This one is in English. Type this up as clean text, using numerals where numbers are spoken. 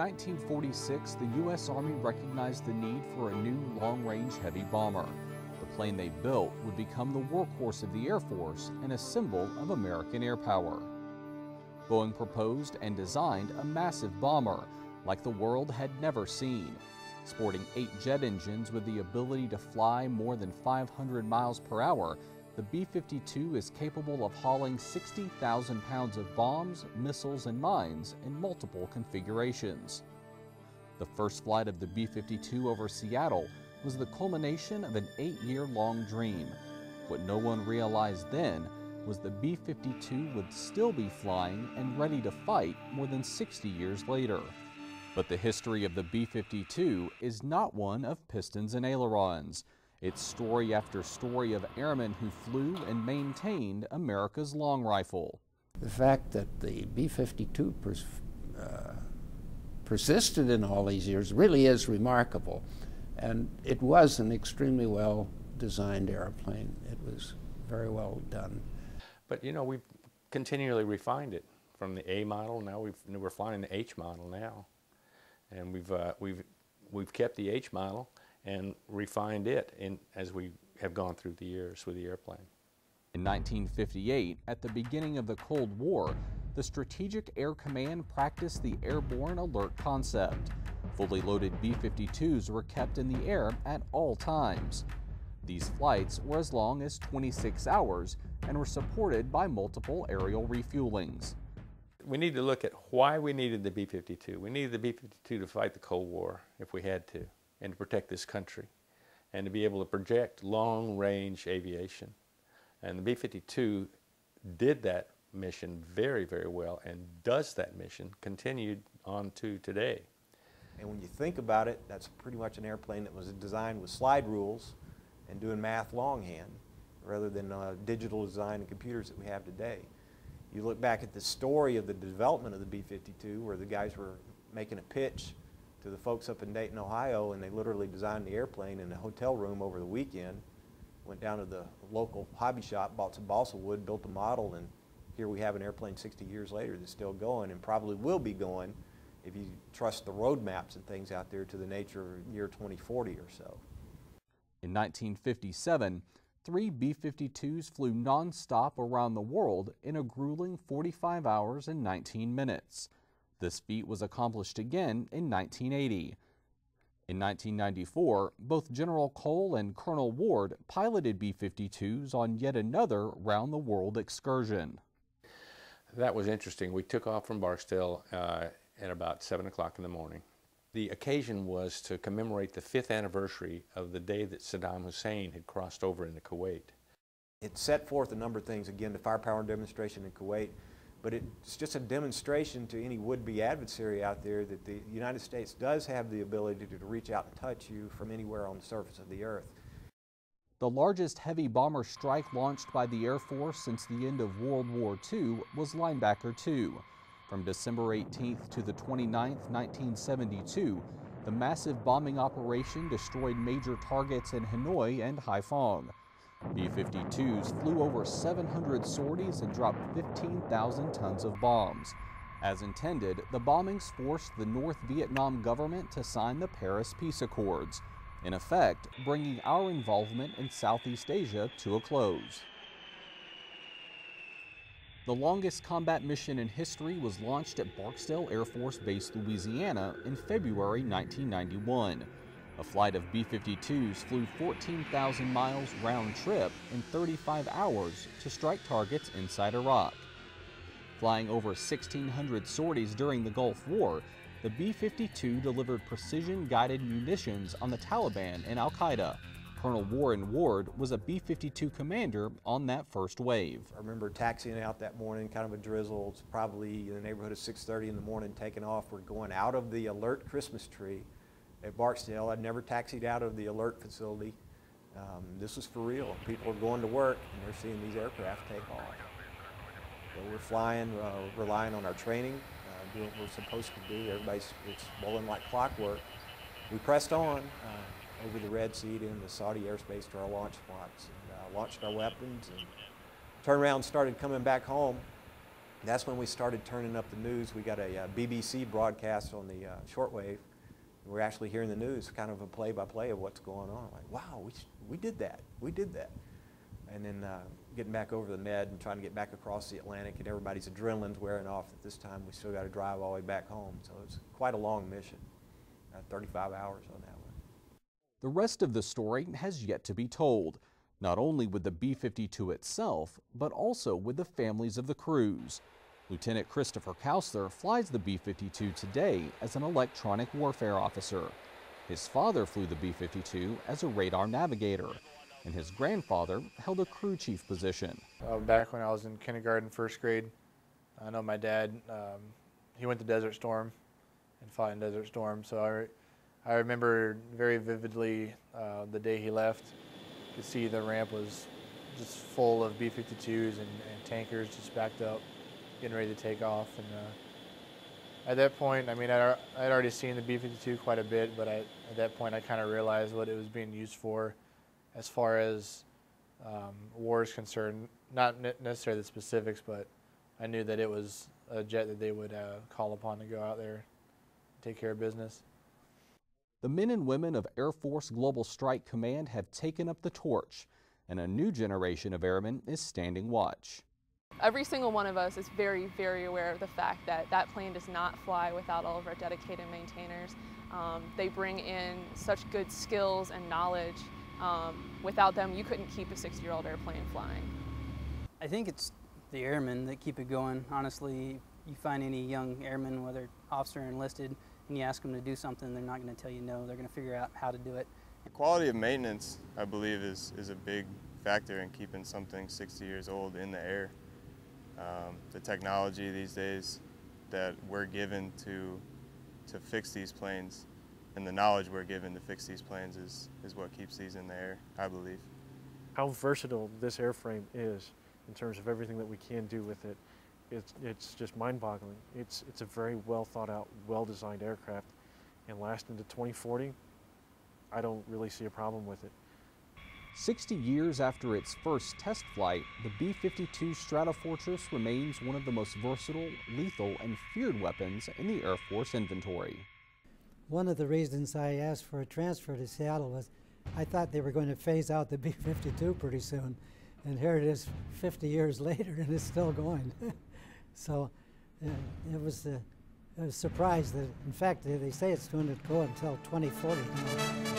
1946, the U.S. Army recognized the need for a new long-range heavy bomber. The plane they built would become the workhorse of the Air Force and a symbol of American air power. Boeing proposed and designed a massive bomber like the world had never seen. Sporting 8 jet engines with the ability to fly more than 500 miles per hour, the B-52 is capable of hauling 60,000 pounds of bombs, missiles, and mines in multiple configurations. The first flight of the B-52 over Seattle was the culmination of an 8-year-long dream. What no one realized then was the B-52 would still be flying and ready to fight more than 60 years later. But the history of the B-52 is not one of pistons and ailerons. It's story after story of airmen who flew and maintained America's long rifle. The fact that the B-52 persisted in all these years really is remarkable. And it was an extremely well designed airplane. It was very well done. But you know, we've continually refined it from the A model. Now we're flying the H model now. And we've kept the H model and refined it as we have gone through the years with the airplane. In 1958, at the beginning of the Cold War, the Strategic Air Command practiced the airborne alert concept. Fully loaded B-52s were kept in the air at all times. These flights were as long as 26 hours and were supported by multiple aerial refuelings. We need to look at why we needed the B-52. We needed the B-52 to fight the Cold War if we had to, and to protect this country, and to be able to project long-range aviation. And the B-52 did that mission very, very well, and does that mission, continued on to today. And when you think about it, that's pretty much an airplane that was designed with slide rules and doing math longhand, rather than digital design and computers that we have today. You look back at the story of the development of the B-52, where the guys were making a pitch to the folks up in Dayton, Ohio, and they literally designed the airplane in a hotel room over the weekend, went down to the local hobby shop, bought some balsa wood, built a model, and here we have an airplane 60 years later that's still going, and probably will be going if you trust the road maps and things out there to the nature of year 2040 or so. In 1957, 3 B-52s flew non-stop around the world in a grueling 45 hours and 19 minutes. This feat was accomplished again in 1980. In 1994, both General Cole and Colonel Ward piloted B-52s on yet another round-the-world excursion. That was interesting. We took off from Barksdale at about 7 o'clock in the morning. The occasion was to commemorate the 5th anniversary of the day that Saddam Hussein had crossed over into Kuwait. It set forth a number of things, again, the firepower demonstration in Kuwait, but it's just a demonstration to any would-be adversary out there that the United States does have the ability to reach out and touch you from anywhere on the surface of the earth. The largest heavy bomber strike launched by the Air Force since the end of World War II was Linebacker II. From December 18th to the 29th, 1972, the massive bombing operation destroyed major targets in Hanoi and Haiphong. B-52s flew over 700 sorties and dropped 15,000 tons of bombs. As intended, the bombings forced the North Vietnam government to sign the Paris Peace Accords, in effect bringing our involvement in Southeast Asia to a close. The longest combat mission in history was launched at Barksdale Air Force Base, Louisiana in February 1991. A flight of B-52s flew 14,000 miles round trip in 35 hours to strike targets inside Iraq. Flying over 1,600 sorties during the Gulf War, the B-52 delivered precision-guided munitions on the Taliban and Al-Qaeda. Colonel Warren Ward was a B-52 commander on that first wave. I remember taxiing out that morning, kind of a drizzle. It's probably in the neighborhood of 6:30 in the morning, taking off. We're going out of the Alert Christmas tree at Barksdale. I'd never taxied out of the Alert facility. This was for real. People are going to work, and they're seeing these aircraft take off. So we're flying, relying on our training, doing what we're supposed to do. It's rolling like clockwork. We pressed on over the Red Sea into the Saudi airspace to our launch spots, and launched our weapons, and turned around and started coming back home. That's when we started turning up the news. We got a BBC broadcast on the shortwave. We're actually hearing the news, kind of a play-by-play of what's going on. Like, wow, we did that. We did that. And then getting back over the Med and trying to get back across the Atlantic, and everybody's adrenaline's wearing off at this time. We still got to drive all the way back home. So it's quite a long mission, 35 hours on that one. The rest of the story has yet to be told, not only with the B-52 itself, but also with the families of the crews. Lieutenant Christopher Kousler flies the B-52 today as an electronic warfare officer. His father flew the B-52 as a radar navigator, and his grandfather held a crew chief position. Back when I was in kindergarten, first grade, I know my dad, he went to Desert Storm and fought in Desert Storm, so I remember very vividly the day he left. You could see the ramp was just full of B-52s and tankers just backed up, getting ready to take off. And at that point, I mean, I'd already seen the B-52 quite a bit, but at that point I kind of realized what it was being used for as far as war is concerned. Not necessarily the specifics, but I knew that it was a jet that they would call upon to go out there and take care of business. The men and women of Air Force Global Strike Command have taken up the torch, and a new generation of airmen is standing watch. Every single one of us is very, very aware of the fact that that plane does not fly without all of our dedicated maintainers. They bring in such good skills and knowledge. Without them, you couldn't keep a 60-year-old airplane flying. I think it's the airmen that keep it going. Honestly, you find any young airman, whether officer or enlisted, and you ask them to do something, they're not going to tell you no. They're going to figure out how to do it. The quality of maintenance, I believe, is a big factor in keeping something 60 years old in the air. The technology these days that we're given to fix these planes, and the knowledge we're given to fix these planes is what keeps these in the air, I believe. How versatile this airframe is in terms of everything that we can do with it, it's just mind-boggling. It's a very well thought out, well-designed aircraft, and lasting to 2040, I don't really see a problem with it. 60 years after its first test flight, the B-52 Stratofortress remains one of the most versatile, lethal, and feared weapons in the Air Force inventory. One of the reasons I asked for a transfer to Seattle was I thought they were going to phase out the B-52 pretty soon, and here it is 50 years later and it's still going. So it was a surprise that, in fact, they say it's going to go until 2040 now.